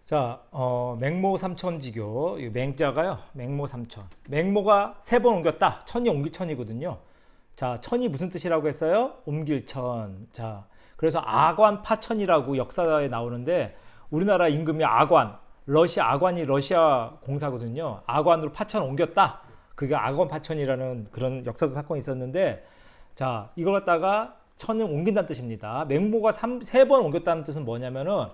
자, 맹모 삼천지교, 이 맹자가요, 맹모 삼천. 맹모가 3번 옮겼다. 천이 옮길 천이거든요. 자, 천이 무슨 뜻이라고 했어요? 옮길 천. 자, 그래서 아관 파천이라고 역사에 나오는데, 우리나라 임금이 아관, 아관이 러시아 공사거든요. 아관으로 파천 옮겼다. 그게 아관 파천이라는 그런 역사적 사건이 있었는데, 자, 이걸 갖다가 천을 옮긴다는 뜻입니다. 맹모가 3번 옮겼다는 뜻은 뭐냐면은,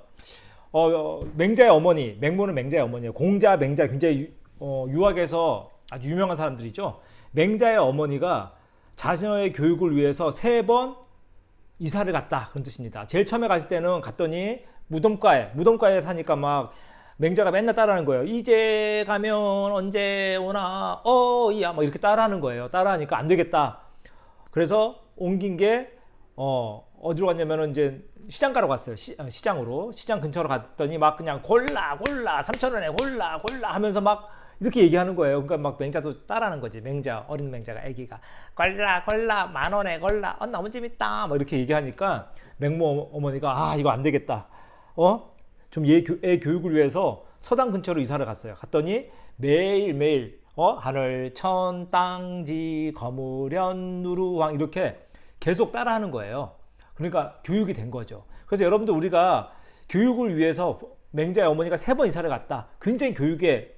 맹자의 어머니, 맹모는 맹자의 어머니예요. 공자, 맹자 굉장히 유학에서 아주 유명한 사람들이죠. 맹자의 어머니가 자신의 교육을 위해서 3번 이사를 갔다 그런 뜻입니다. 제일 처음에 갔을 때는 갔더니 무덤가에 사니까 막 맹자가 맨날 따라하는 거예요. 이제 가면 언제 오나 이야 막 이렇게 따라하는 거예요. 따라하니까 안 되겠다. 그래서 옮긴 게 어디로 갔냐면은 이제 시장가로 갔어요. 시장으로. 시장 근처로 갔더니 막 그냥 골라 3,000원에 골라 하면서 막 이렇게 얘기하는 거예요. 그러니까 막 맹자도 따라하는 거지. 어린 맹자가 애기가 골라 10,000원에 골라 너무 재밌다 막 이렇게 얘기하니까 맹모 어머니가 이거 안 되겠다. 좀 애 교육을 위해서 서당 근처로 이사를 갔어요. 갔더니 매일매일 하늘 천 땅지 거무련 누루왕 이렇게 계속 따라하는 거예요. 그러니까 교육이 된 거죠. 그래서 여러분들 우리가 교육을 위해서 맹자의 어머니가 3번 이사를 갔다. 굉장히 교육에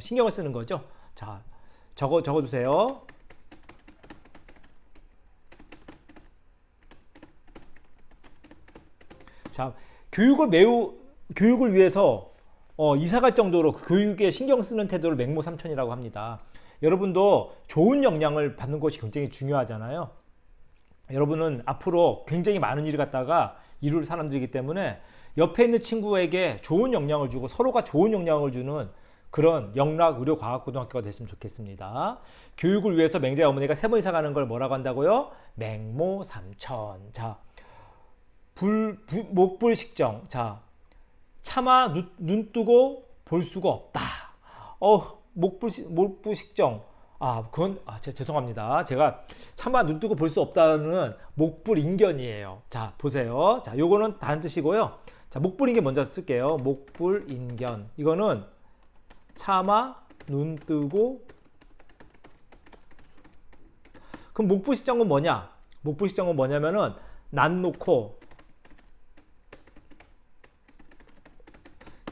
신경을 쓰는 거죠. 자, 적어주세요. 자, 교육을 위해서 이사 갈 정도로 그 교육에 신경 쓰는 태도를 맹모삼천이라고 합니다. 여러분도 좋은 영향을 받는 것이 굉장히 중요하잖아요. 여러분은 앞으로 굉장히 많은 일을 갖다가 이룰 사람들이기 때문에 옆에 있는 친구에게 좋은 영향을 주고 서로가 좋은 영향을 주는 그런 영락의료과학고등학교가 됐으면 좋겠습니다. 교육을 위해서 맹자의 어머니가 3번 이사 가는 걸 뭐라고 한다고요? 맹모삼천. 자, 목불식정. 자, 차마 눈 뜨고 볼 수가 없다. 목불식정. 그건 죄송합니다. 제가 차마 눈 뜨고 볼 수 없다는 목불인견이에요. 자, 보세요. 자, 요거는 다른 뜻이고요. 자, 목불인견 먼저 쓸게요. 목불인견. 이거는 차마 눈 뜨고. 그럼 목불식정은 뭐냐? 목불식정은 뭐냐면은 난 놓고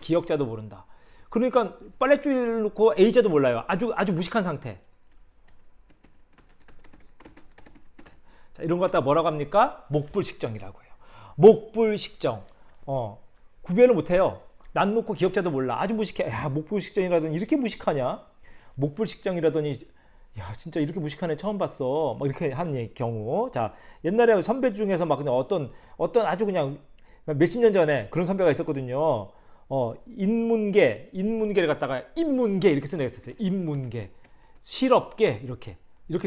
기억자도 모른다. 그러니까 빨랫줄을 놓고 A자도 몰라요. 아주 무식한 상태. 자, 이런 거 갖다 뭐라고 합니까? 목불식정이라고 해요. 목불식정. 구별을 못해요. 난 놓고 기억자도 몰라. 아주 무식해. 야, 목불식정이라더니 이렇게 무식하냐? 목불식정이라더니 야, 진짜 이렇게 무식한 애 처음 봤어. 막 이렇게 하는 경우. 자, 옛날에 선배 중에서 막 그냥 어떤 아주 그냥 몇십 년 전에 그런 선배가 있었거든요. 인문계를 갖다가 인문계 이렇게 쓰는 애가 있었어요. 인문계. 실업계 이렇게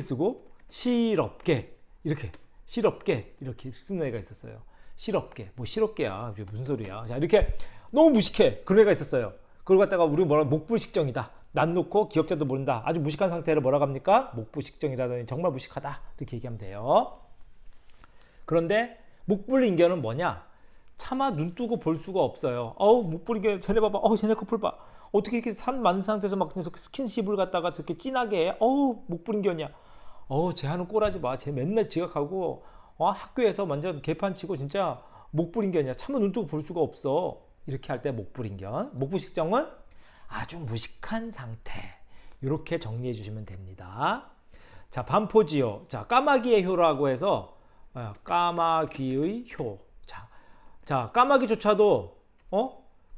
쓰고 실업계 이렇게 쓰는 애가 있었어요. 실업계. 뭐 실업계야. 무슨 소리야. 자, 이렇게 너무 무식해. 그런 애가 있었어요. 그걸 갖다가 우리 목불식정이다. 난 놓고 기억자도 모른다. 아주 무식한 상태를 뭐라고 합니까? 목불식정이라더니 정말 무식하다. 이렇게 얘기하면 돼요. 그런데 목불인견은 뭐냐? 차마 눈 뜨고 볼 수가 없어요. 목불인견 쟤네 봐봐. 쟤네 커플 봐. 어떻게 이렇게 산 많은 상태에서 막 계속 스킨십을 갖다가 저렇게 진하게 해? 목불인견이야. 쟤하는 꼴하지 마. 쟤 맨날 지각하고 학교에서 완전 개판치고 진짜 목불인견이야. 차마 눈 뜨고 볼 수가 없어. 이렇게 할 때 목불인견. 목불식정은 아주 무식한 상태. 이렇게 정리해 주시면 됩니다. 자, 반포지요. 자, 까마귀의 효라고 해서 까마귀의 효. 자, 까마귀조차도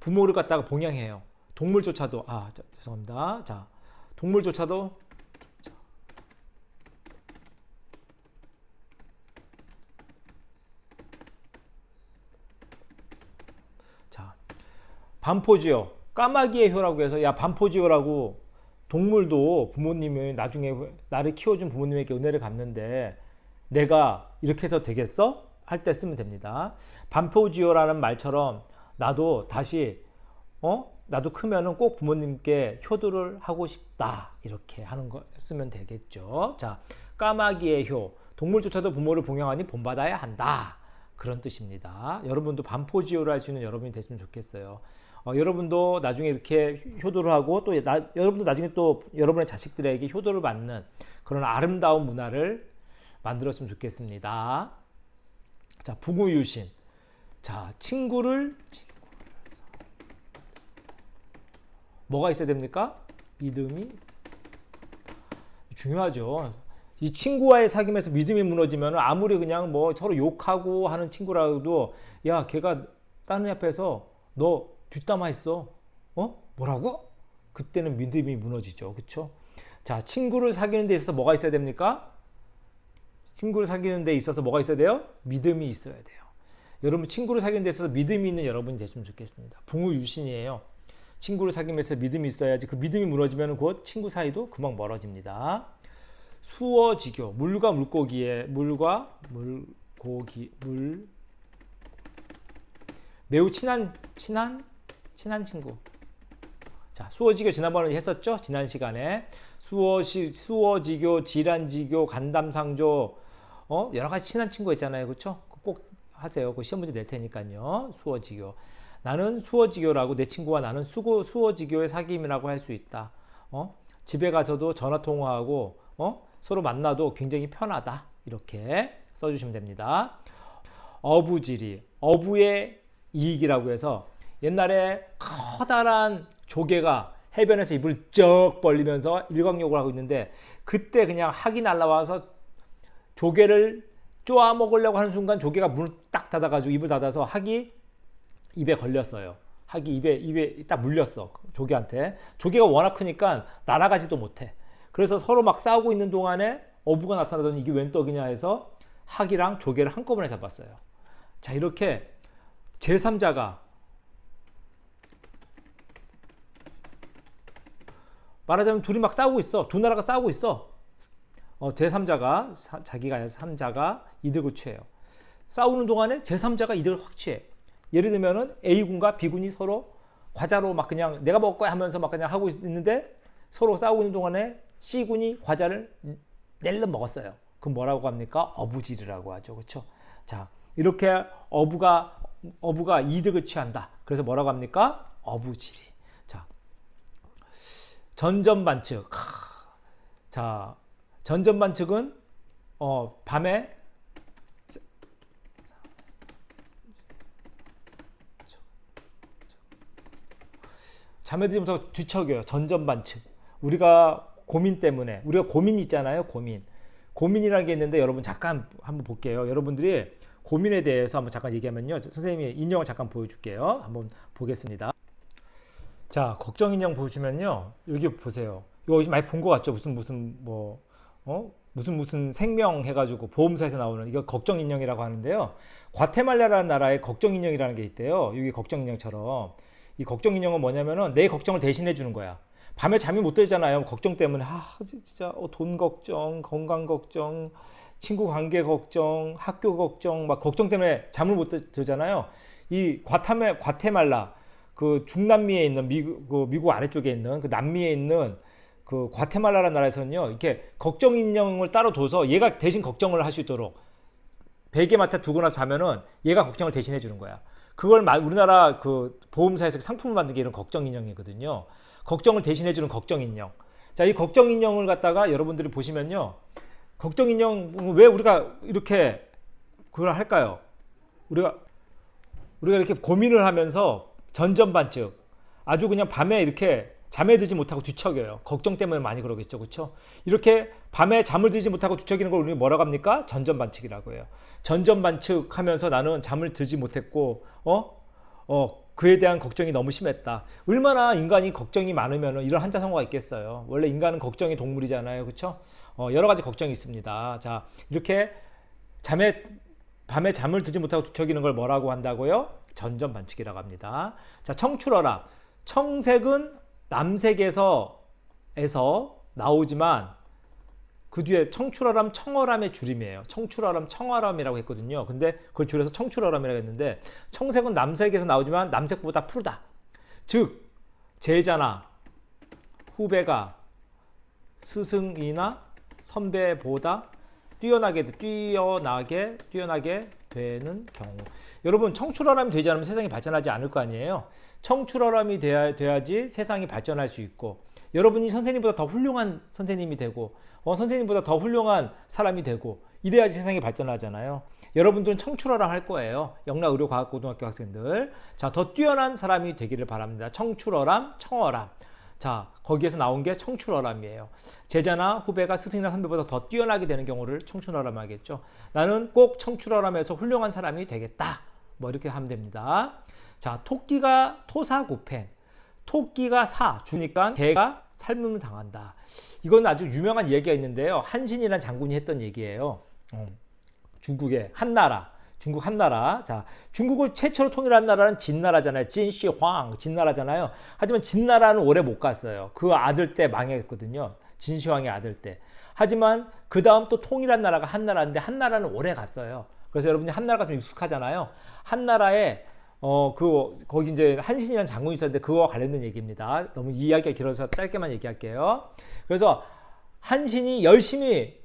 부모를 갖다가 봉양해요. 동물조차도 죄송합니다. 자, 동물조차도 자, 반포지요. 까마귀의 효라고 해서 반포지효라고 동물도 부모님이 나중에 나를 키워준 부모님에게 은혜를 갚는데 내가 이렇게 해서 되겠어? 할 때 쓰면 됩니다. 반포지효라는 말처럼 나도 다시 나도 크면은 꼭 부모님께 효도를 하고 싶다 이렇게 하는 거 쓰면 되겠죠. 자, 까마귀의 효. 동물조차도 부모를 봉양하니 본받아야 한다. 그런 뜻입니다. 여러분도 반포지효를 할 수 있는 여러분이 됐으면 좋겠어요. 여러분도 나중에 이렇게 효도를 하고 또 여러분도 나중에 또 여러분의 자식들에게 효도를 받는 그런 아름다운 문화를 만들었으면 좋겠습니다. 자, 부구유신. 자, 친구를 뭐가 있어야 됩니까? 믿음이 중요하죠. 이 친구와의 사귐에서 믿음이 무너지면 아무리 그냥 뭐 서로 욕하고 하는 친구라도 야, 걔가 다른 앞에서 너 뒷담화 했어. 뭐라고? 그때는 믿음이 무너지죠. 그쵸? 자, 친구를 사귀는 데 있어서 뭐가 있어야 됩니까? 친구를 사귀는 데 있어서 뭐가 있어야 돼요? 믿음이 있어야 돼요. 여러분 친구를 사귀는 데 있어서 믿음이 있는 여러분이 됐으면 좋겠습니다. 붕우유신이에요. 친구를 사귀면서 믿음이 있어야지. 그 믿음이 무너지면 곧 친구 사이도 금방 멀어집니다. 수어지교. 물과 물고기의 매우 친한 친구. 자, 수어지교 지난번에 했었죠? 지난 시간에 수어지교, 질환지교, 간담상조, 여러 가지 친한 친구 있잖아요, 그렇죠? 꼭 하세요. 그 시험 문제 낼 테니까요. 수어지교. 나는 수어지교라고 내 친구와 나는 수어지교의 사귐이라고 할 수 있다. 집에 가서도 전화 통화하고 서로 만나도 굉장히 편하다. 이렇게 써주시면 됩니다. 어부지리, 어부의 이익이라고 해서 옛날에 커다란 조개가 해변에서 입을 쩍 벌리면서 일광욕을 하고 있는데 그때 그냥 학이 날라와서 조개를 쪼아 먹으려고 하는 순간 조개가 문을 딱 닫아가지고 입을 닫아서 학이 입에 걸렸어요. 학이 입에 딱 물렸어. 조개한테. 조개가 워낙 크니까 날아가지도 못해. 그래서 서로 막 싸우고 있는 동안에 어부가 나타나더니 이게 웬 떡이냐 해서 학이랑 조개를 한꺼번에 잡았어요. 자, 이렇게 제3자가 말하자면 둘이 막 싸우고 있어. 두 나라가 싸우고 있어. 제3자가 자기가 3자가 이득을 취해요. 싸우는 동안에 제3자가 이득을 확 취해. 예를 들면은 A군과 B군이 서로 과자로 막 그냥 내가 먹을 거야 하면서 막 그냥 하고 있는데 서로 싸우고 있는 동안에 C군이 과자를 낼름 먹었어요. 그럼 뭐라고 합니까? 어부지리라고 하죠. 그렇죠? 자, 이렇게 어부가 이득을 취한다. 그래서 뭐라고 합니까? 어부지리. 자, 전전반측. 자, 전전반측은 밤에 잠에 들지 못하고 뒤척여요. 전전반측. 우리가 고민 때문에 우리가 고민이 있잖아요. 고민이라는 게 있는데 여러분 잠깐 한번 볼게요. 여러분들이 고민에 대해서 한번 잠깐 얘기하면요. 선생님이 인형을 잠깐 보여줄게요. 한번 보겠습니다. 자, 걱정 인형 보시면요. 여기 보세요. 이거 많이 본 것 같죠? 무슨 생명 해가지고 보험사에서 나오는 이거 걱정 인형이라고 하는데요. 과테말라라는 나라에 걱정 인형이라는 게 있대요. 여기 걱정 인형처럼. 이 걱정 인형은 뭐냐면은 내 걱정을 대신해 주는 거야. 밤에 잠이 못 들잖아요. 걱정 때문에. 진짜 돈 걱정, 건강 걱정, 친구 관계 걱정, 학교 걱정, 막 걱정 때문에 잠을 못 들잖아요. 이 과테말라, 그 중남미에 있는 미국 아래쪽에 있는 그 남미에 있는 그 과테말라라는 나라에서는요, 이렇게 걱정 인형을 따로 둬서 얘가 대신 걱정을 할 수 있도록 베개 맡아 두고 나서 자면은 얘가 걱정을 대신해 주는 거야. 그걸 우리나라 그 보험사에서 상품을 만든 게 이런 걱정 인형이거든요. 걱정을 대신해 주는 걱정 인형. 자, 이 걱정 인형을 갖다가 여러분들이 보시면요. 걱정 인형 왜 우리가 이렇게 그걸 할까요? 우리가 이렇게 고민을 하면서 전전반측 아주 그냥 밤에 이렇게 잠에 들지 못하고 뒤척여요. 걱정 때문에 많이 그러겠죠. 그렇죠? 이렇게 밤에 잠을 들지 못하고 뒤척이는 걸 우리가 뭐라고 합니까? 전전반측이라고 해요. 전전반측 하면서 나는 잠을 들지 못했고 그에 대한 걱정이 너무 심했다. 얼마나 인간이 걱정이 많으면 이런 한자성어가 있겠어요. 원래 인간은 걱정의 동물이잖아요. 그렇죠? 여러 가지 걱정이 있습니다. 자, 이렇게 밤에 잠을 들지 못하고 뒤척이는 걸 뭐라고 한다고요? 전전반측이라고 합니다. 자, 청출어람. 청색은 남색에서 나오지만 그 뒤에 청출어람, 청어람의 줄임이에요. 청출어람, 청어람이라고 했거든요. 근데 그걸 줄여서 청출어람이라고 했는데 청색은 남색에서 나오지만 남색보다 푸르다. 즉 제자나 후배가 스승이나 선배보다 뛰어나게 되는 경우. 여러분, 청출어람이 되지 않으면 세상이 발전하지 않을 거 아니에요. 청출어람이 돼야지 세상이 발전할 수 있고, 여러분이 선생님보다 더 훌륭한 선생님이 되고, 선생님보다 더 훌륭한 사람이 되고, 이래야지 세상이 발전하잖아요. 여러분들은 청출어람 할 거예요. 영락의료과학고등학교 학생들. 자, 더 뛰어난 사람이 되기를 바랍니다. 청출어람, 청어람. 자, 거기에서 나온 게 청출어람이에요. 제자나 후배가 스승이나 선배보다 더 뛰어나게 되는 경우를 청출어람 하겠죠. 나는 꼭 청출어람에서 훌륭한 사람이 되겠다. 뭐 이렇게 하면 됩니다. 자, 토끼가 토사구팽. 토끼가 사 주니까 개가 살림을 당한다. 이건 아주 유명한 얘기가 있는데요. 한신이라는 장군이 했던 얘기예요. 중국의 한나라, 중국 한나라. 자, 중국을 최초로 통일한 나라는 진나라잖아요. 진시황, 진나라잖아요. 하지만 진나라는 오래 못 갔어요. 그 아들 때 망했거든요. 진시황의 아들 때. 하지만 그 다음 또 통일한 나라가 한나라인데 한나라는 오래 갔어요. 그래서 여러분이 한나라가 좀 익숙하잖아요. 한나라에 거기 이제 한신이라는 장군이 있었는데 그거와 관련된 얘기입니다. 너무 이야기가 길어서 짧게만 얘기할게요. 그래서 한신이 열심히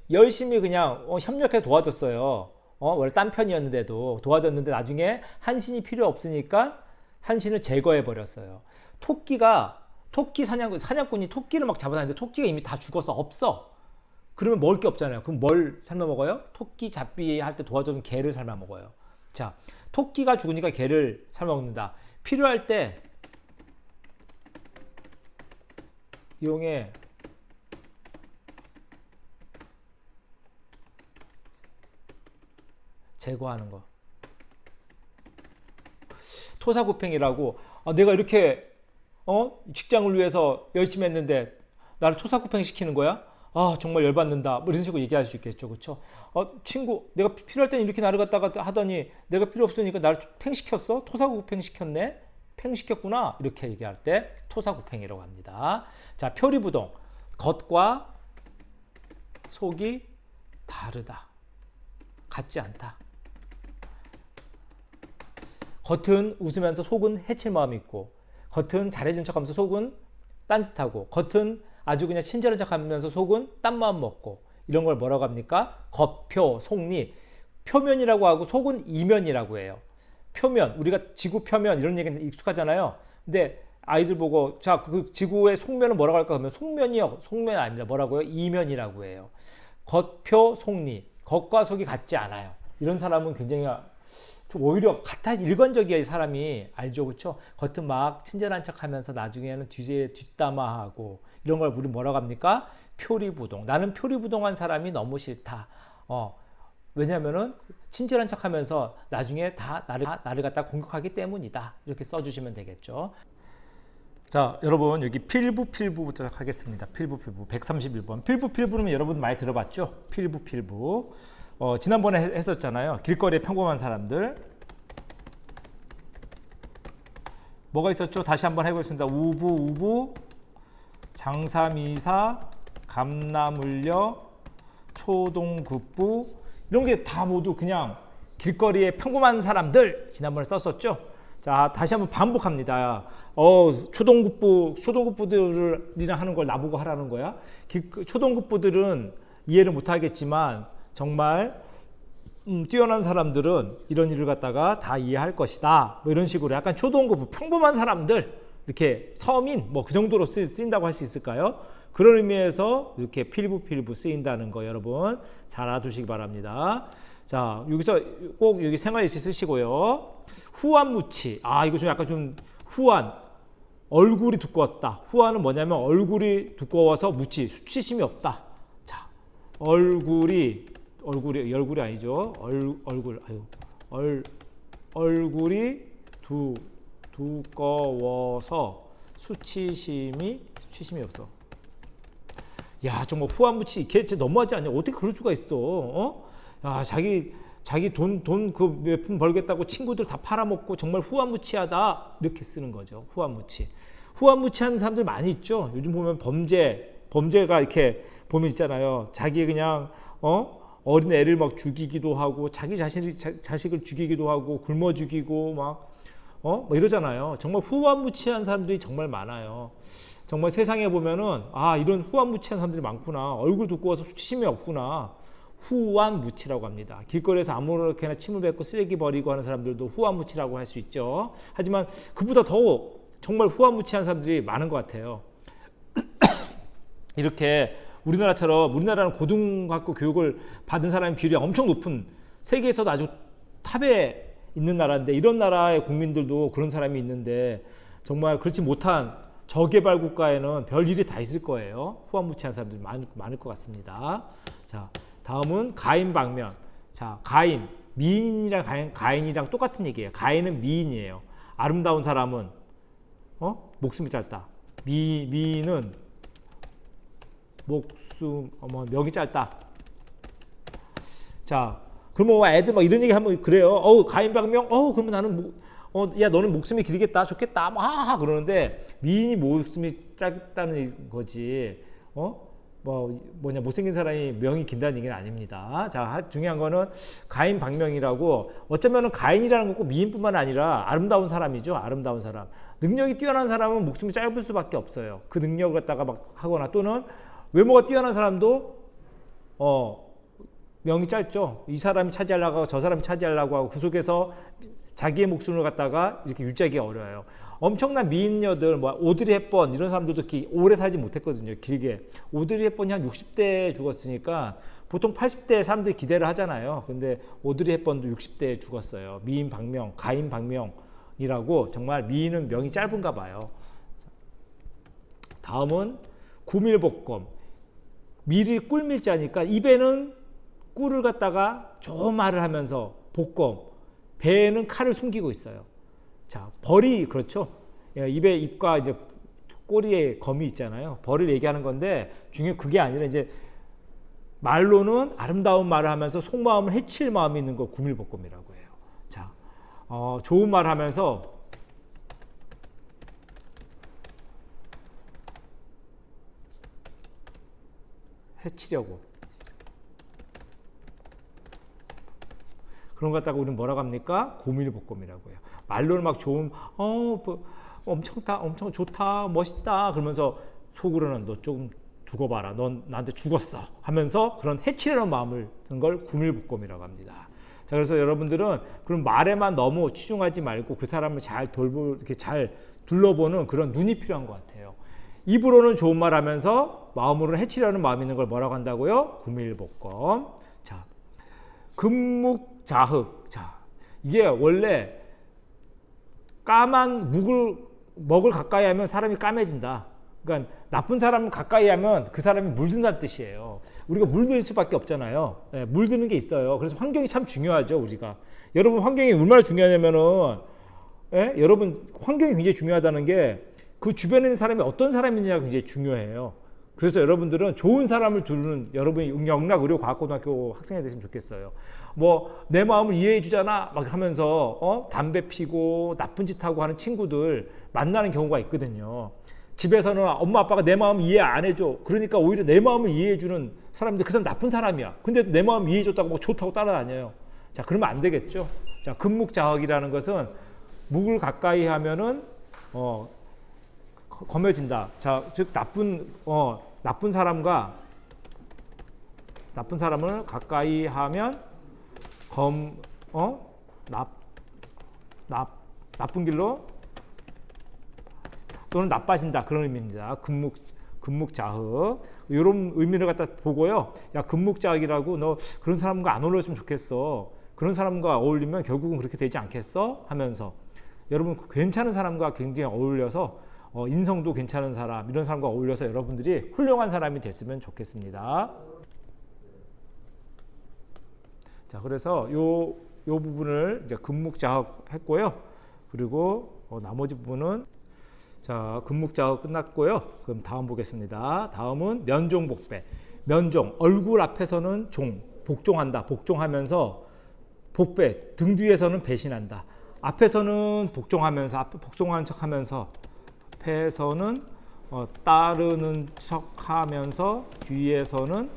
그냥 협력해 도와줬어요. 원래 딴 편이었는데도 도와줬는데 나중에 한신이 필요 없으니까 한신을 제거해 버렸어요. 토끼 사냥꾼이 토끼를 막 잡아다니는데 토끼가 이미 다 죽어서 없어. 그러면 먹을 게 없잖아요. 그럼 뭘 삶아 먹어요? 토끼 잡기 할 때 도와주는 개를 삶아 먹어요. 자, 토끼가 죽으니까 개를 삶아 먹는다. 필요할 때 이용해 제거하는 거. 토사구팽이라고. 내가 이렇게 직장을 위해서 열심히 했는데 나를 토사구팽 시키는 거야? 정말 열받는다. 뭐 이런 식으로 얘기할 수 있겠죠. 그렇죠? 친구, 내가 필요할 때는 이렇게 나를 갖다가 하더니 내가 필요 없으니까 나를 팽시켰어? 토사구팽 시켰네? 팽시켰구나. 이렇게 얘기할 때 토사구팽이라고 합니다. 자, 표리부동. 겉과 속이 다르다. 같지 않다. 겉은 웃으면서 속은 해칠 마음이 있고, 겉은 잘해준 척하면서 속은 딴짓하고, 겉은 아주 그냥 친절한 척하면서 속은 딴 마음 먹고, 이런 걸 뭐라고 합니까? 겉표, 속리. 표면이라고 하고 속은 이면이라고 해요. 표면, 우리가 지구 표면 이런 얘기는 익숙하잖아요. 근데 아이들 보고 자, 그 지구의 속면은 뭐라고 할까 하면 속면이요. 속면 아닙니다. 뭐라고요? 이면이라고 해요. 겉표, 속리. 겉과 속이 같지 않아요. 이런 사람은 굉장히 좀 오히려 일관적이야. 이 사람이. 알죠? 그렇죠? 겉은 막 친절한 척하면서 나중에는 뒤에 뒷담화하고, 이런 걸 우리 뭐라고 합니까? 표리부동. 나는 표리부동한 사람이 너무 싫다. 왜냐면은 친절한 척하면서 나중에 다 나를 갖다 공격하기 때문이다. 이렇게 써주시면 되겠죠. 자, 여러분 여기 필부부터 하겠습니다. 필부 131번. 필부는 여러분 많이 들어봤죠? 필부. 지난번에 했었잖아요. 길거리에 평범한 사람들. 뭐가 있었죠? 다시 한번 해보겠습니다. 우부, 장사미사, 감나물려, 초동급부. 이런 게 다 모두 그냥 길거리에 평범한 사람들. 지난번에 썼었죠? 자, 다시 한번 반복합니다. 초동급부들이랑 하는 걸 나보고 하라는 거야? 초동급부들은 이해를 못 하겠지만 정말 뛰어난 사람들은 이런 일을 갖다가 다 이해할 것이다. 뭐 이런 식으로 약간 초동급부, 평범한 사람들, 이렇게 서민, 뭐 그 정도로 쓰인다고 할 수 있을까요? 그런 의미에서 이렇게 필부 쓰인다는 거 여러분 잘 알아두시기 바랍니다. 자, 여기서 꼭 여기 생활일시 쓰시고요. 후안무치. 이거 좀 약간 좀 후안. 얼굴이 두꺼웠다. 후안은 뭐냐면 얼굴이 두꺼워서 무치, 수치심이 없다. 자, 얼굴이 아니죠. 얼굴이 두꺼워서 수치심이 없어. 야, 정말 후안무치. 걔 진짜 너무하지 않냐? 어떻게 그럴 수가 있어? 야, 자기 돈 그 몇 푼 벌겠다고 친구들 다 팔아먹고 정말 후안무치하다. 이렇게 쓰는 거죠. 후안무치한 사람들 많이 있죠. 요즘 보면 범죄가 이렇게 보면 있잖아요. 자기 그냥 어린 애를 막 죽이기도 하고, 자기 자식을 죽이기도 하고, 굶어 죽이고 막 이러잖아요. 정말 후안무치한 사람들이 정말 많아요. 정말 세상에 보면은 이런 후안무치한 사람들이 많구나. 얼굴 두꺼워서 수치심이 없구나. 후완무치라고 합니다. 길거리에서 아무렇게나 침을 뱉고 쓰레기 버리고 하는 사람들도 후완무치라고 할 수 있죠. 하지만 그보다 더 정말 후완무치한 사람들이 많은 것 같아요. 이렇게 우리나라처럼, 우리나라는 고등학교 교육을 받은 사람의 비율이 엄청 높은, 세계에서도 아주 탑에 있는 나라인데, 이런 나라의 국민들도 그런 사람이 있는데 정말 그렇지 못한 저개발 국가에는 별 일이 다 있을 거예요. 후한무치한 사람들이 많을 것 같습니다. 자, 다음은 가인방면. 자, 가인, 미인이랑 가인이랑 똑같은 얘기예요. 가인은 미인이에요. 아름다운 사람은 목숨이 짧다. 미인은 명이 짧다. 자, 그러면 애들 막 이런 얘기 하면 그래요. 가인방명? 그러면 나는 야, 너는 목숨이 길겠다, 좋겠다, 하하 그러는데, 미인이 목숨이 짧다는 거지, 못생긴 사람이 명이 긴다는 얘기는 아닙니다. 자, 중요한 거는 가인방명이라고, 어쩌면은 가인이라는 거 꼭 미인뿐만 아니라 아름다운 사람이죠. 아름다운 사람. 능력이 뛰어난 사람은 목숨이 짧을 수밖에 없어요. 그 능력을 갖다가 막 하거나, 또는 외모가 뛰어난 사람도, 명이 짧죠. 이 사람이 차지하려고 하고 저 사람이 차지하려고 하고, 그 속에서 자기의 목숨을 갖다가 이렇게 유지하기 어려워요. 엄청난 미인녀들, 오드리 헵번 이런 사람들도 오래 살지 못했거든요. 길게. 오드리 헵번이 한 60대에 죽었으니까 보통 80대에 사람들이 기대를 하잖아요. 근데 오드리 헵번도 60대에 죽었어요. 미인 방명, 가인 방명이라고, 정말 미인은 명이 짧은가 봐요. 다음은 구밀복검. 밀이 꿀밀자니까 입에는 꿀을 갖다가 좋은 말을 하면서, 복검, 배에는 칼을 숨기고 있어요. 자, 벌이 그렇죠. 입에, 입과 이제 꼬리에 검이 있잖아요. 벌을 얘기하는 건데, 중요한 그게 아니라 이제 말로는 아름다운 말을 하면서 속마음을 해칠 마음이 있는 거 구밀복검이라고 해요. 자, 좋은 말 하면서 해치려고, 그런 것 갖다가 우리는 뭐라고 합니까? 구밀복검이라고 해요. 말로는 막 좋은, 엄청 좋다, 멋있다 그러면서 속으로는 너 조금 두고 봐라, 넌 나한테 죽었어 하면서 그런 해치려는 마음을 든 걸 구밀복검이라고 합니다. 자, 그래서 여러분들은 그런 말에만 너무 치중하지 말고 그 사람을 잘 이렇게 잘 둘러보는 그런 눈이 필요한 것 같아요. 입으로는 좋은 말 하면서 마음으로는 해치려는 마음이 있는 걸 뭐라고 한다고요? 구밀복검. 자, 금묵자흑. 자, 이게 원래 까만 먹을 가까이 하면 사람이 까매진다. 그러니까 나쁜 사람을 가까이 하면 그 사람이 물든다는 뜻이에요. 우리가 물들 수밖에 없잖아요. 물드는 게 있어요. 그래서 환경이 참 중요하죠, 우리가. 여러분, 환경이 얼마나 중요하냐면은, 여러분, 환경이 굉장히 중요하다는 게 그 주변에 있는 사람이 어떤 사람이냐가 굉장히 중요해요. 그래서 여러분들은 좋은 사람을 두는, 여러분이 영락의료과학고등학교 학생이 되시면 좋겠어요. 내 마음을 이해해 주잖아 막 하면서 담배 피고 나쁜 짓 하고 하는 친구들 만나는 경우가 있거든요. 집에서는 엄마 아빠가 내 마음 이해 안 해줘. 그러니까 오히려 내 마음을 이해해 주는 사람인데 그 사람 나쁜 사람이야. 근데 내 마음 이해해 줬다고 좋다고 따라다녀요. 자, 그러면 안 되겠죠. 자, 금묵자흑이라는 것은 묵을 가까이 하면은 검해진다. 자, 즉 나쁜 사람을 가까이 하면 나쁜 길로 또는 나빠진다, 그런 의미입니다. 금묵자흑 이런 의미를 갖다 보고요. 야, 금묵자흑이라고 너 그런 사람과 안 어울렸으면 좋겠어. 그런 사람과 어울리면 결국은 그렇게 되지 않겠어? 하면서 여러분 괜찮은 사람과 굉장히 어울려서 인성도 괜찮은 사람, 이런 사람과 어울려서 여러분들이 훌륭한 사람이 됐으면 좋겠습니다. 자, 그래서 요 부분을 이제 금묵자흑 했고요. 그리고 나머지 부분은, 자, 금묵자흑 끝났고요. 그럼 다음 보겠습니다. 다음은 면종복배. 면종, 얼굴 앞에서는 복종한다. 복종하면서 복배, 등 뒤에서는 배신한다. 앞에서는 복종하면서, 앞에 복종하는 척하면서, 앞에서는 따르는 척하면서, 뒤에서는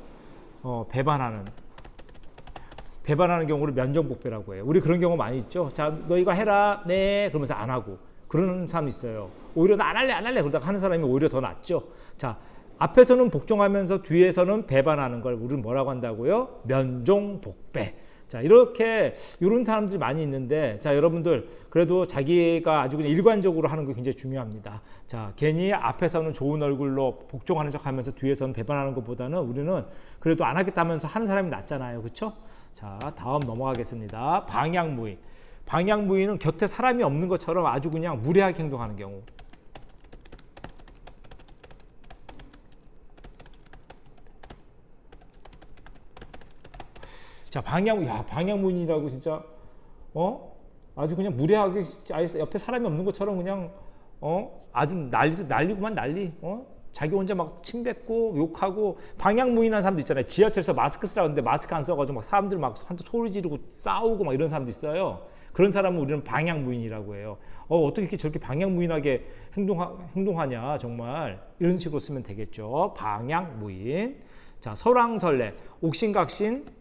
배반하는 경우를 면종복배라고 해요. 우리 그런 경우 많이 있죠. 자, 너 이거 해라, 네, 그러면서 안 하고 그러는 사람이 있어요. 오히려 나 안 할래 그러다가 하는 사람이 오히려 더 낫죠. 자, 앞에서는 복종하면서 뒤에서는 배반하는 걸 우리는 뭐라고 한다고요? 면종복배. 자, 이렇게 이런 사람들이 많이 있는데, 자, 여러분들 그래도 자기가 아주 그냥 일관적으로 하는 게 굉장히 중요합니다. 자, 괜히 앞에서는 좋은 얼굴로 복종하는 척하면서 뒤에서는 배반하는 것보다는 우리는 그래도 안 하겠다면서 하는 사람이 낫잖아요, 그렇죠? 자, 다음 넘어가겠습니다. 방향무의. 방향무의는 곁에 사람이 없는 것처럼 아주 그냥 무례하게 행동하는 경우. 자, 방향무인이라고 진짜 아주 그냥 무례하게 옆에 사람이 없는 것처럼 그냥 아주 난리구만 난리. 자기 혼자 막 침뱉고 욕하고. 방향무인한 사람도 있잖아요. 지하철에서 마스크 쓰라고 하는데 마스크 안 써가지고 막 사람들 막 한테 소리 지르고 싸우고 막 이런 사람도 있어요. 그런 사람은 우리는 방향무인이라고 해요. 어떻게 이렇게 저렇게 방향무인하게 행동하냐 정말. 이런 식으로 쓰면 되겠죠. 방향무인. 자, 설왕설래, 옥신각신.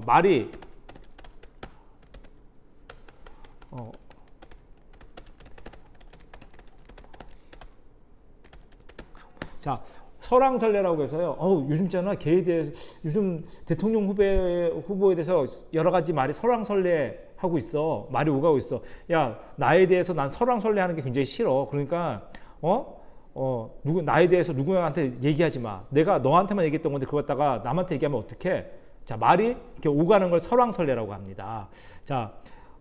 말이 자, 설왕설래라고 해서요. 요즘 있잖아, 걔에 대해서 요즘 대통령 후보에 대해서 여러 가지 말이 설왕설래 하고 있어. 말이 오가고 있어. 야, 나에 대해서 난 설왕설래 하는 게 굉장히 싫어. 그러니까 나에 대해서 누구한테 얘기하지 마. 내가 너한테만 얘기했던 건데 그거 갖다가 남한테 얘기하면 어떡해? 자, 말이 이렇게 오가는 걸 설왕설래라고 합니다. 자,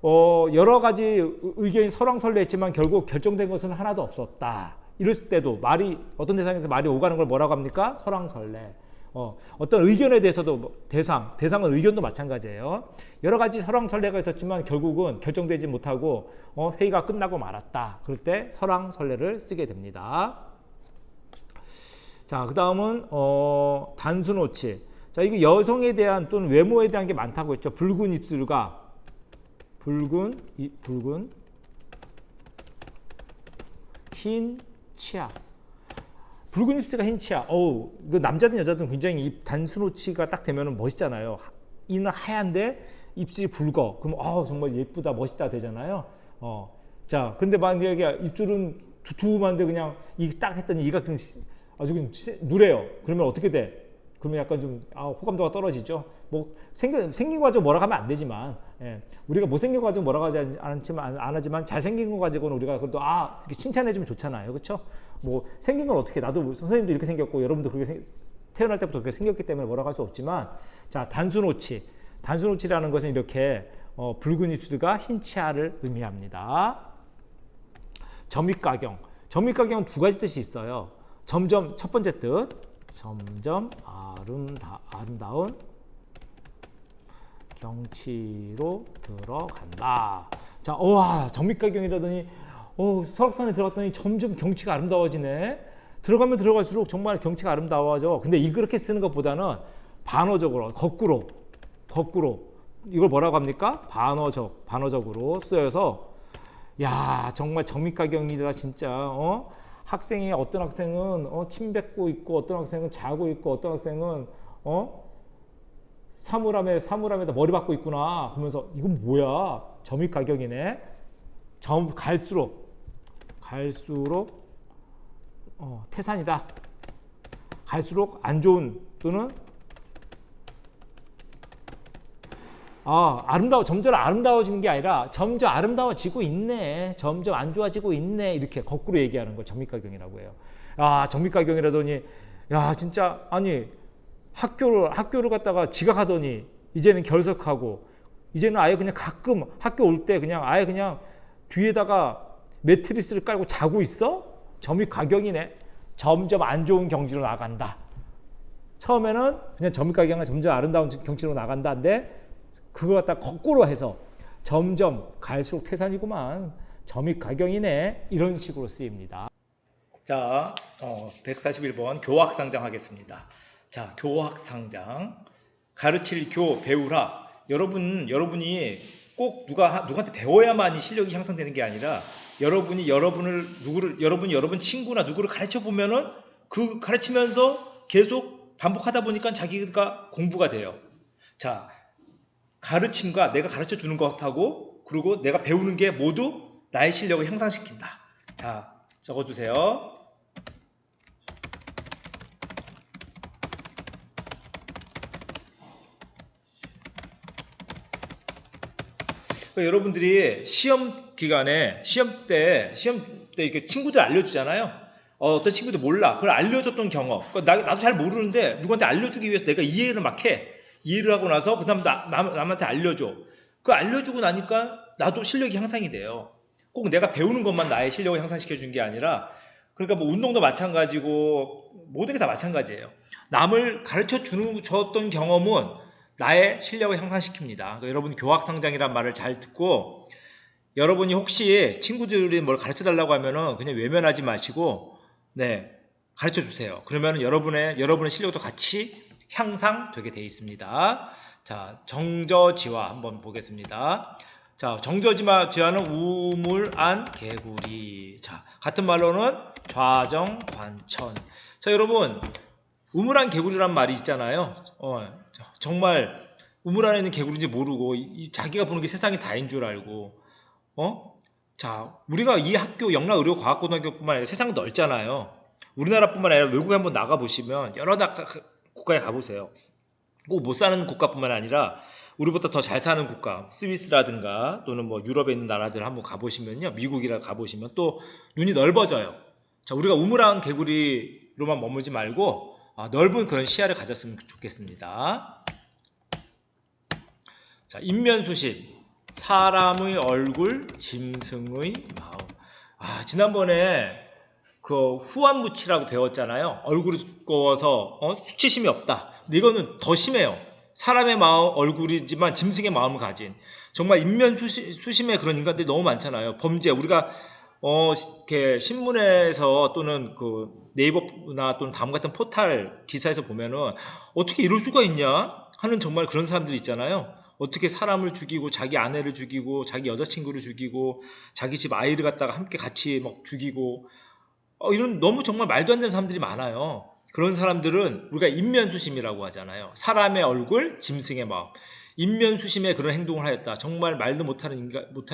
여러 가지 의견이 설왕설래했지만 결국 결정된 것은 하나도 없었다. 이럴 때도 말이 어떤 대상에서 말이 오가는 걸 뭐라고 합니까? 설왕설래. 어떤 의견에 대해서도 대상은 의견도 마찬가지예요. 여러 가지 설왕설래가 있었지만 결국은 결정되지 못하고 회의가 끝나고 말았다. 그럴 때 설왕설래를 쓰게 됩니다. 자, 그 다음은 단순오치. 자, 이거 여성에 대한 또는 외모에 대한 게 많다고 했죠. 붉은 입술과 붉은 흰 치아. 붉은 입술과 흰 치아. 그 남자든 여자든 굉장히 이 단순오치가 딱 되면은 멋있잖아요. 이는 하얀데 입술이 붉어. 그럼 정말 예쁘다, 멋있다 되잖아요. 자, 근데 만약에 입술은 두툼한데 그냥 이 딱 했더니 이가 아주 그냥 누래요. 그러면 어떻게 돼? 그러면 약간 좀 호감도가 떨어지죠. 뭐 생긴 거 가지고 뭐라고 하면 안 되지만, 우리가 못생긴 거 가지고 뭐라고 하지 안 하지만 잘생긴 거 가지고는 우리가 그래도 이렇게 칭찬해주면 좋잖아요, 그렇죠? 뭐 생긴 건 어떻게, 나도 선생님도 이렇게 생겼고 여러분도 그렇게 태어날 때부터 그렇게 생겼기 때문에 뭐라고 할 수 없지만, 자, 단순오치라는 것은 이렇게 붉은 입술과 흰 치아를 의미합니다. 점입가경은 두 가지 뜻이 있어요. 점점 첫 번째 뜻, 점점 아름다운 경치로 들어간다. 자, 점입가경이라더니 설악산에 들어갔더니 점점 경치가 아름다워지네. 들어가면 들어갈수록 정말 경치가 아름다워져. 근데 그렇게 쓰는 것보다는 반어적으로, 거꾸로 이걸 뭐라고 합니까? 반어적으로 쓰여서, 야, 정말 점입가경이다 진짜. 어떤 학생은 침 뱉고 있고, 어떤 학생은 자고 있고, 어떤 학생은 사물함에다 머리 박고 있구나. 그러면서 이건 뭐야? 점입가경이네. 갈수록 태산이다. 갈수록 안 좋은, 또는 점점 아름다워지는 게 아니라 점점 아름다워지고 있네, 점점 안 좋아지고 있네, 이렇게 거꾸로 얘기하는 걸 점입가경이라고 해요. 점입가경이라더니, 야, 진짜, 아니, 학교를 갔다가 지각하더니 이제는 결석하고, 이제는 아예 그냥 가끔 학교 올 때 그냥 아예 그냥 뒤에다가 매트리스를 깔고 자고 있어? 점입가경이네. 점점 안 좋은 경지로 나간다. 처음에는 그냥 점입가경은 점점 아름다운 경치로 나간다인데, 그거 갖다 거꾸로 해서 점점 갈수록 태산이구만, 점입가경이네, 이런 식으로 쓰입니다. 자, 141번 교학상장 하겠습니다. 자, 교학상장. 가르칠 배우라. 여러분이 꼭 누구한테 배워야만이 실력이 향상되는 게 아니라, 여러분 친구나 누구를 가르쳐 보면은 그 가르치면서 계속 반복하다 보니까 자기가 공부가 돼요. 자, 가르침과 내가 가르쳐 주는 것하고 그리고 내가 배우는 게 모두 나의 실력을 향상시킨다. 자, 적어주세요. 여러분들이 시험 기간에 시험 때 이렇게 친구들 알려주잖아요. 어떤 친구들 몰라. 그걸 알려줬던 경험. 나도 잘 모르는데 누구한테 알려주기 위해서 내가 이해를 막 해. 이해를 하고 나서 그 다음 남한테 알려줘. 그 알려주고 나니까 나도 실력이 향상이 돼요. 꼭 내가 배우는 것만 나의 실력을 향상시켜 준 게 아니라, 그러니까 뭐 운동도 마찬가지고 모든 게 다 마찬가지예요. 남을 가르쳐 줬던 경험은 나의 실력을 향상시킵니다. 그러니까 여러분 교학성장이란 말을 잘 듣고, 여러분이 혹시 친구들이 뭘 가르쳐 달라고 하면은 그냥 외면하지 마시고, 네, 가르쳐 주세요. 그러면 여러분의 실력도 같이 향상되게 되어 있습니다. 자, 정저지화 한번 보겠습니다. 자, 정저지화는 우물안 개구리. 자, 같은 말로는 좌정관천. 자, 여러분, 우물안 개구리란 말이 있잖아요. 정말 우물 안에 있는 개구리인지 모르고 자기가 보는 게 세상이 다인 줄 알고, 자, 우리가 이 학교 영락의료과학고등학교뿐만 아니라 세상 넓잖아요. 우리나라뿐만 아니라 외국에 한번 나가보시면 여러 국가에 가보세요. 꼭 못 사는 국가뿐만 아니라 우리보다 더 잘 사는 국가, 스위스라든가 또는 뭐 유럽에 있는 나라들 한번 가보시면요, 미국이라 가보시면 또 눈이 넓어져요. 자, 우리가 우물안 개구리로만 머물지 말고 넓은 그런 시야를 가졌으면 좋겠습니다. 자, 인면수심. 사람의 얼굴, 짐승의 마음. 지난번에 그 후안무치라고 배웠잖아요. 얼굴이 두꺼워서 수치심이 없다. 근데 이거는 더 심해요. 사람의 마음, 얼굴이지만 짐승의 마음을 가진, 정말 인면수심의 그런 인간들이 너무 많잖아요. 범죄, 우리가 이렇게 신문에서 또는 그 네이버나 또는 다음 같은 포털 기사에서 보면은 어떻게 이럴 수가 있냐 하는 정말 그런 사람들이 있잖아요. 어떻게 사람을 죽이고 자기 아내를 죽이고 자기 여자친구를 죽이고 자기 집 아이를 갖다가 함께 같이 막 죽이고, 이런 너무 정말 말도 안 되는 사람들이 많아요. 그런 사람들은 우리가 인면수심이라고 하잖아요. 사람의 얼굴, 짐승의 마음. 인면수심의 그런 행동을 하였다. 정말 말도 못할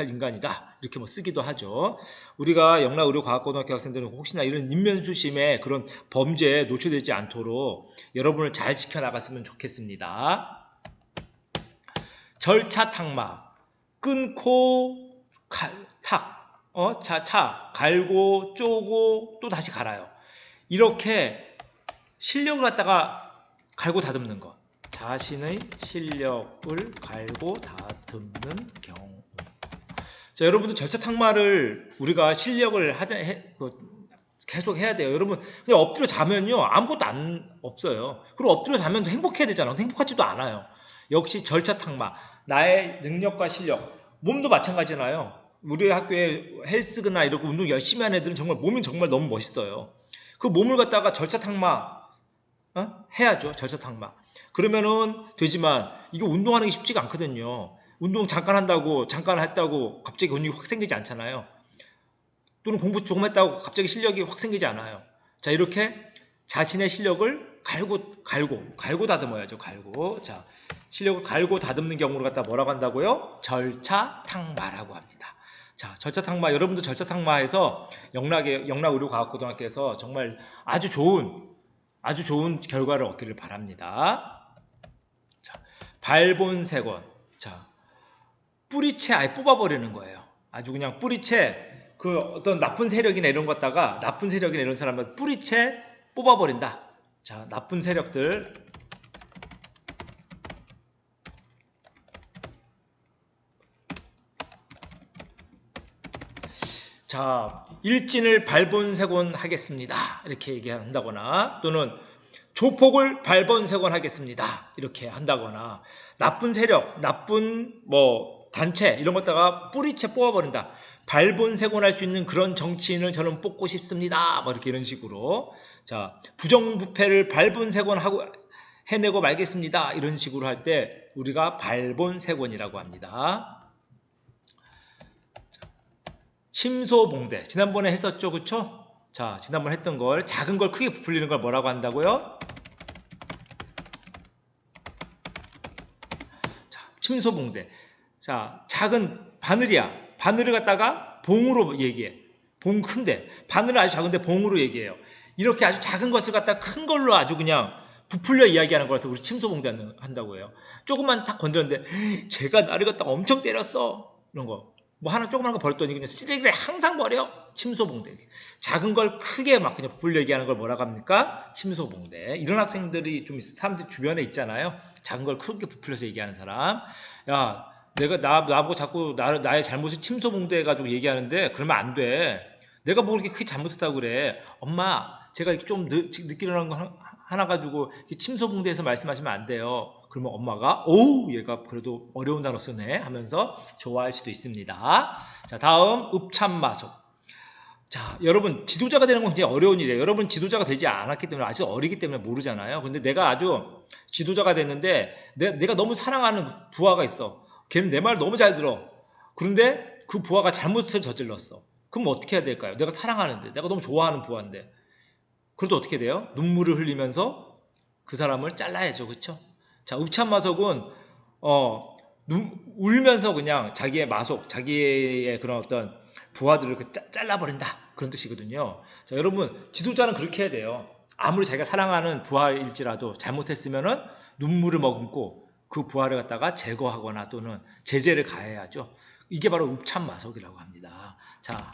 인간이다. 이렇게 뭐 쓰기도 하죠. 우리가 영락의료과학고등학교 학생들은 혹시나 이런 인면수심의 그런 범죄에 노출되지 않도록 여러분을 잘 지켜나갔으면 좋겠습니다. 절차탁마. 끊고 갈고 쪼고 또 다시 갈아요. 이렇게 실력을 갖다가 갈고 다듬는 것. 자신의 실력을 갈고 다듬는 경우. 자, 여러분들 절차탁마를 우리가 실력을 계속 해야 돼요. 여러분 그냥 엎드려 자면요 아무것도 없어요. 그리고 엎드려 자면 행복해야 되잖아요. 행복하지도 않아요. 역시 절차탁마. 나의 능력과 실력. 몸도 마찬가지잖아요. 우리 학교에 헬스나 이렇게 운동 열심히 하는 애들은 정말 몸이 정말 너무 멋있어요. 그 몸을 갖다가 절차탁마 해야죠. 절차탁마. 그러면은 되지만 이게 운동하는 게 쉽지가 않거든요. 운동 잠깐 했다고 갑자기 근육이 확 생기지 않잖아요. 또는 공부 조금 했다고 갑자기 실력이 확 생기지 않아요. 자, 이렇게 자신의 실력을 갈고 다듬어야죠. 자, 실력을 갈고 다듬는 경우를 갖다 뭐라고 한다고요? 절차탁마라고 합니다. 자, 절차탁마, 여러분도 절차탁마에서 영락의료과학고등학교에서 정말 아주 좋은 결과를 얻기를 바랍니다. 자, 발본색원. 자, 뿌리채 아예 뽑아버리는 거예요. 아주 그냥 뿌리채, 그 어떤 나쁜 세력이나 이런 사람은 뿌리채 뽑아버린다. 자, 나쁜 세력들. 자, 일진을 발본색원하겠습니다. 이렇게 얘기한다거나, 또는 조폭을 발본색원하겠습니다. 이렇게 한다거나, 나쁜 세력, 나쁜 단체 이런 것다가 뿌리채 뽑아버린다. 발본색원할 수 있는 그런 정치인을 저는 뽑고 싶습니다. 이렇게 이런 식으로. 자, 부정부패를 발본색원하고 해내고 말겠습니다. 이런 식으로 할 때 우리가 발본색원이라고 합니다. 침소봉대. 지난번에 했었죠. 그쵸? 자, 지난번에 했던 걸, 작은 걸 크게 부풀리는 걸 뭐라고 한다고요? 자, 침소봉대. 자, 작은 바늘이야. 바늘을 갖다가 봉으로 얘기해. 봉 큰데. 바늘은 아주 작은데 봉으로 얘기해요. 이렇게 아주 작은 것을 갖다가 큰 걸로 아주 그냥 부풀려 이야기하는 걸 갖다 우리 침소봉대 한다고 해요. 조금만 딱 건드렸는데, 제가 나를 갖다가 엄청 때렸어. 이런 거. 뭐 하나 조그만 거 버렸더니 그냥 쓰레기를 항상 버려? 침소봉대. 작은 걸 크게 막 그냥 부풀려 얘기하는 걸 뭐라고 합니까? 침소봉대. 이런 학생들이 좀 사람들 주변에 있잖아요. 작은 걸 크게 부풀려서 얘기하는 사람. 야, 내가 나보고 자꾸 나의 잘못을 침소봉대 해가지고 얘기하는데 그러면 안 돼. 내가 뭐 그렇게 크게 잘못했다고 그래. 엄마, 제가 이렇게 좀 늦게 일어난 거 하나 가지고 침소봉대에서 말씀하시면 안 돼요. 그러면 엄마가 오우 얘가 그래도 어려운 단어 쓰네 하면서 좋아할 수도 있습니다. 자, 다음 읍참마속. 자, 여러분 지도자가 되는 건 굉장히 어려운 일이에요. 여러분 지도자가 되지 않았기 때문에 아직 어리기 때문에 모르잖아요. 근데 내가 아주 지도자가 됐는데 내가 너무 사랑하는 부하가 있어. 걔는 내 말 너무 잘 들어. 그런데 그 부하가 잘못을 저질렀어. 그럼 어떻게 해야 될까요? 내가 사랑하는데 내가 너무 좋아하는 부하인데 그래도 어떻게 돼요? 눈물을 흘리면서 그 사람을 잘라야죠. 그렇죠? 자, 읍참마속은 울면서 그냥 자기의 마속, 자기의 그런 어떤 부하들을 잘라버린다. 그런 뜻이거든요. 자, 여러분 지도자는 그렇게 해야 돼요. 아무리 자기가 사랑하는 부하일지라도 잘못했으면은 눈물을 머금고 그 부하를 갖다가 제거하거나 또는 제재를 가해야죠. 이게 바로 읍참마속이라고 합니다. 자,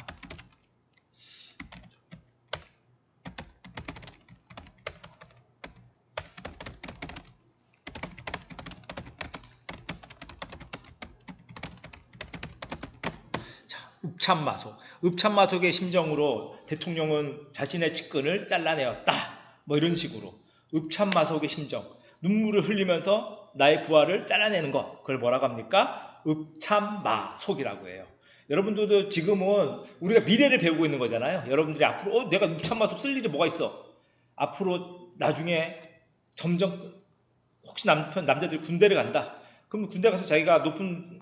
읍참마속. 읍참마속의 심정으로 대통령은 자신의 측근을 잘라내었다. 뭐 이런 식으로. 읍참마속의 심정. 눈물을 흘리면서 나의 부하를 잘라내는 것. 그걸 뭐라고 합니까? 읍참마속이라고 해요. 여러분들도 지금은 우리가 미래를 배우고 있는 거잖아요. 여러분들이 앞으로 내가 읍참마속 쓸 일이 뭐가 있어? 앞으로 나중에 점점 혹시 남자들이 군대를 간다. 그럼 군대 가서 자기가 높은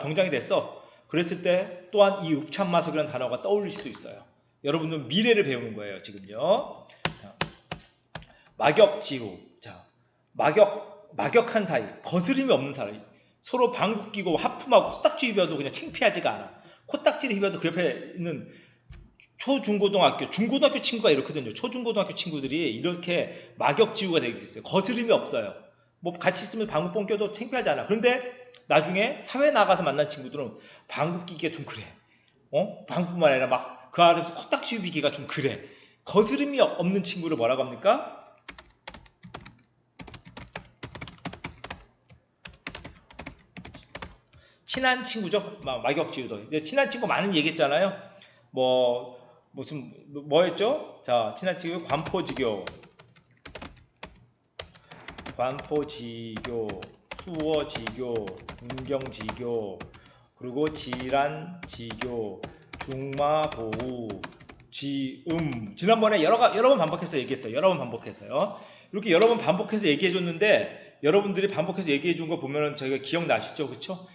병장이 됐어. 그랬을 때 또한 이 읍참마속이라는 단어가 떠올릴 수도 있어요. 여러분들 미래를 배우는 거예요, 지금요. 자, 막역지후. 자, 막역한 사이, 거스름이 없는 사이. 서로 방귀 끼고 하품하고 코딱지 휘벼도 그냥 창피하지가 않아. 코딱지를 휘벼도 그 옆에 있는 중고등학교 친구가 이렇거든요. 초중고등학교 친구들이 이렇게 막역지우가 되고 있어요. 거스름이 없어요. 뭐 같이 있으면 방구 껴도 창피하지 않아. 그런데 나중에 사회 나가서 만난 친구들은 방구 끼기가 좀 그래. 방구뿐만 아니라 막 그 안에서 코딱지 휘기가 좀 그래. 거스름이 없는 친구를 뭐라고 합니까? 친한 친구죠. 막역지우도. 친한 친구 많은 얘기했잖아요. 뭐였죠? 자, 친한 친구 관포지교, 수어지교, 문경지교, 그리고 지란지교, 중마보우, 지난번에 여러 번 반복해서 얘기했어요. 여러 번 반복해서요. 이렇게 여러 번 반복해서 얘기해줬는데 여러분들이 반복해서 얘기해준 거 보면은 저희가 기억나시죠? 그쵸?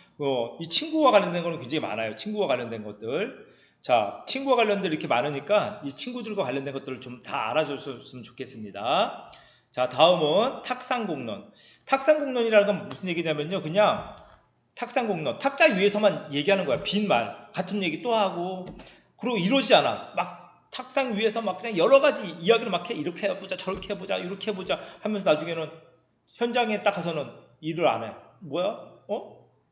이 친구와 관련된 거는 굉장히 많아요. 친구와 관련된 것들. 자, 친구와 관련된 이렇게 많으니까 이 친구들과 관련된 것들을 좀 다 알아줬으면 좋겠습니다. 자, 다음은 탁상공론. 탁상공론이라는 건 무슨 얘기냐면요. 그냥 탁상공론. 탁자 위에서만 얘기하는 거야. 빈 말. 같은 얘기 또 하고. 그리고 이러지 않아. 막 탁상 위에서 막 그냥 여러 가지 이야기를 막 해. 이렇게 해보자, 저렇게 해보자, 이렇게 해보자 하면서 나중에는 현장에 딱 가서는 일을 안 해. 뭐야?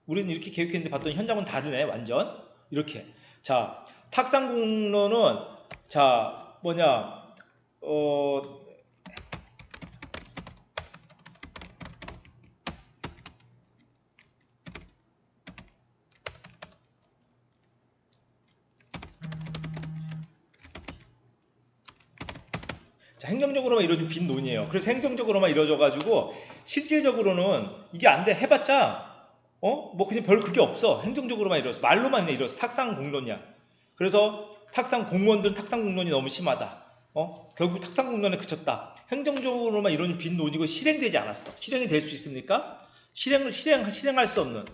우리는 이렇게 계획했는데 봤더니 현장은 다르네. 완전. 이렇게. 자, 탁상공론은 자, 자, 행정적으로만 이루어진 빈논이에요. 그래서 행정적으로만 이루어져가지고 실질적으로는 이게 안 돼. 해봤자 뭐 그냥 별 그게 없어. 행정적으로만 이루어져. 말로만 그냥 이루어져. 탁상공론이야. 그래서 탁상공무원들은 탁상공론이 너무 심하다. 결국 탁상공론에 그쳤다. 행정적으로만 이루어진 빈논이고 실행되지 않았어. 실행이 될 수 있습니까? 실행할 수 없는.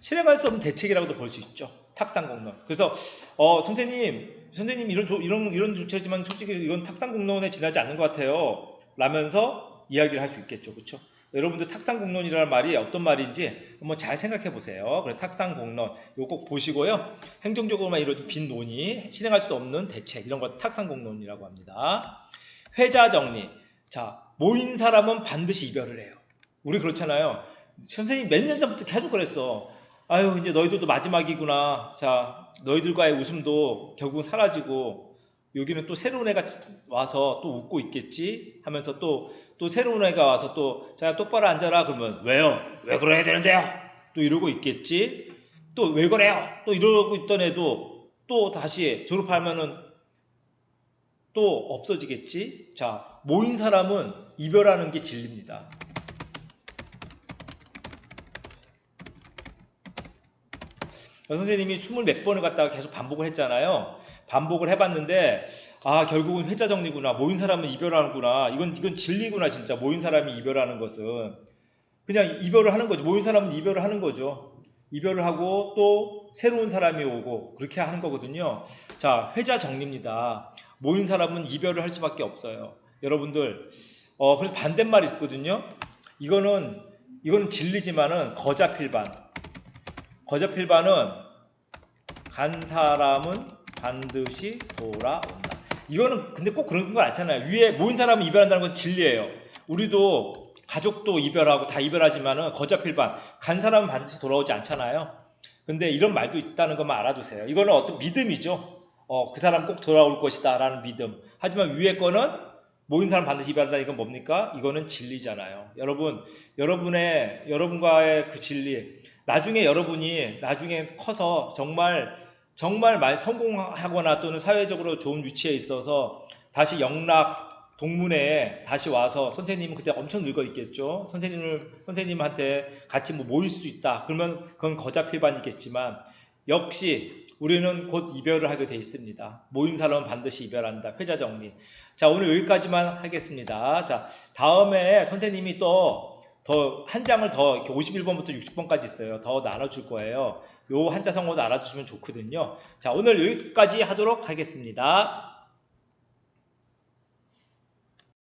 실행할 수 없는 대책이라고도 볼 수 있죠. 탁상공론. 그래서 선생님 이런 조치지만 솔직히 이건 탁상공론에 지나지 않는 것 같아요. 라면서 이야기를 할 수 있겠죠. 그렇죠? 여러분들 탁상공론이라는 말이 어떤 말인지 한번 잘 생각해 보세요. 그래 탁상공론 이거 꼭 보시고요. 행정적으로만 이루어진 빈 논의, 실행할 수 없는 대책 이런 것 탁상공론이라고 합니다. 회자정리. 자, 모인 사람은 반드시 이별을 해요. 우리 그렇잖아요. 선생님 몇 년 전부터 계속 그랬어. 아유, 이제 너희들도 마지막이구나. 자, 너희들과의 웃음도 결국은 사라지고, 여기는 또 새로운 애가 와서 또 웃고 있겠지? 하면서 또 새로운 애가 와서 또, 자, 똑바로 앉아라. 그러면, 왜요? 왜 그래야 되는데요? 또 이러고 있겠지? 또 왜 그래요? 또 이러고 있던 애도 또 다시 졸업하면은 또 없어지겠지? 자, 모인 사람은 이별하는 게 진리입니다. 선생님이 20몇 번을 갖다가 계속 반복을 했잖아요. 반복을 해봤는데, 아, 결국은 회자 정리구나. 모인 사람은 이별하는구나. 이건 진리구나, 진짜. 모인 사람이 이별하는 것은. 그냥 이별을 하는 거죠. 모인 사람은 이별을 하는 거죠. 이별을 하고 또 새로운 사람이 오고 그렇게 하는 거거든요. 자, 회자 정리입니다. 모인 사람은 이별을 할 수밖에 없어요. 여러분들, 그래서 반대말이 있거든요. 이거는 진리지만은 거자필반. 거자필반은 간 사람은 반드시 돌아온다. 이거는 근데 꼭 그런 건 않잖아요. 위에 모인 사람은 이별한다는 건 진리예요. 우리도 가족도 이별하고 다 이별하지만은 거자필반 간 사람은 반드시 돌아오지 않잖아요. 근데 이런 말도 있다는 것만 알아두세요. 이거는 어떤 믿음이죠. 그 사람 꼭 돌아올 것이다 라는 믿음. 하지만 위에 거는 모인 사람 반드시 이별한다. 이건 뭡니까? 이거는 진리잖아요. 여러분과의 그 진리. 나중에 여러분이 나중에 커서 정말 많이 성공하거나 또는 사회적으로 좋은 위치에 있어서 다시 영락 동문회에 다시 와서 선생님은 그때 엄청 늙어 있겠죠. 선생님한테 같이 뭐 모일 수 있다. 그러면 그건 거자필반이겠지만 역시 우리는 곧 이별을 하게 돼 있습니다. 모인 사람은 반드시 이별한다. 회자 정리. 자, 오늘 여기까지만 하겠습니다. 자, 다음에 선생님이 또 한 장을 더 이렇게 51번부터 60번까지 있어요. 더 나눠줄 거예요. 요 한자 성어도 알아두시면 좋거든요. 자, 오늘 여기까지 하도록 하겠습니다.